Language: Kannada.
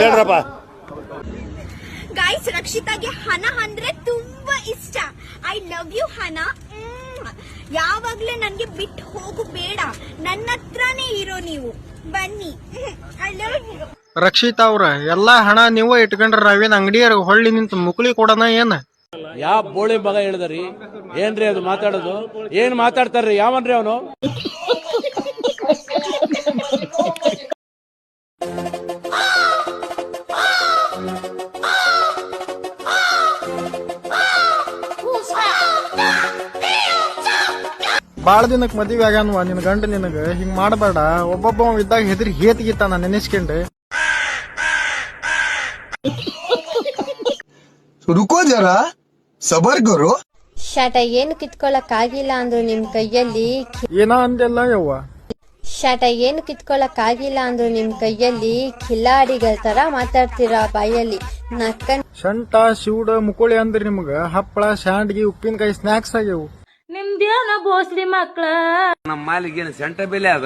ಹೇಳ್ರಪ್ಪ. ಗೈಸ್, ರಕ್ಷಿತಾಗೆ ಹಣ ಅಂದ್ರೆ ತುಂಬಾ ಇಷ್ಟ. ಐ ಲವ್ ಯು ಹಣ. ಯಾವಾಗ್ಲೇ ನನ್ಗೆ ಬಿಟ್ಟು ಹೋಗು ಬೇಡ, ನನ್ನ ಹತ್ರನೇ ಇರೋ ನೀವು. ಬನ್ನಿ. I love you. ರಕ್ಷಿತಾ ಅವ್ರ ಎಲ್ಲಾ ಹಣ ನೀವ ಇಟ್ಕೊಂಡ್ರ ನಾವೇನ್ ಅಂಗಡಿಯರ್ ಹೊಳ್ಳಿ ನಿಂತ ಮುಕ್ಳಿ ಕೊಡೋಣ ಏನ್? ಯಾವ ಬೋಳಿ ಮಗ ಹೇಳಿದ್ರಿ? ಏನ್ರಿ ಅದು ಮಾತಾಡೋದು? ಏನ್ ಮಾತಾಡ್ತಾರ್ರಿ? ಯಾವನ್ರಿ ಅವನು? ಬಾಳ ದಿನಕ್ ಮದ್ವಿ ಆಗ್ಯಾನ್ವ ನಿನ್ ಗಂಡ. ನಿನಗ ಹಿಂಗ್ ಮಾಡಬೇಡ. ಒಬ್ಬೊಬ್ಬ ಇದ್ದಾಗ ಹೆದರಿ ಹೇತ್ಗಿತ್ತ ನಾನು ನೆನೆಸ್ಕೊಂಡೆ. ರುಕೋ ಜರ ಸಬರ್ ಕರೋ. ಶಾಟ ಏನು ಕಿತ್ಕೊಳಕ್ ಆಗಿಲ್ಲ ಅಂದ್ರು ನಿಮ್ ಕೈಯಲ್ಲಿ. ಏನ ಅಂದೆಲ್ಲ ಯವ್ವ. ಶಾಟ ಏನು ಕಿತ್ಕೊಳಕ್ ಆಗಿಲ್ಲ ಅಂದ್ರು ನಿಮ್ ಕೈಯಲ್ಲಿ. ಕಿಲಾಡಿಗಳ ತರ ಮಾತಾಡ್ತೀರಾ ಬಾಯಲ್ಲಿ. ನಕ್ಕನ್ ಶಂಟ ಶಿವುಡ ಮುಕೋಳಿ ಅಂದ್ರಿ ನಿಮ್ಗ ಹಪ್ಪಳ ಶಾಂಡ್ಗಿ ಉಪ್ಪಿನಕಾಯಿ ಸ್ನಾಕ್ಸ್ ಆಗ್ಯವು. ನಿಮ್ದೇನ ಬೋಸ್ರಿ ಮಕ್ಳ. ನಮ್ಮ ಮಾಲಿಗೇನು ಸೆಂಟ ಬೆಲೆ ಅದ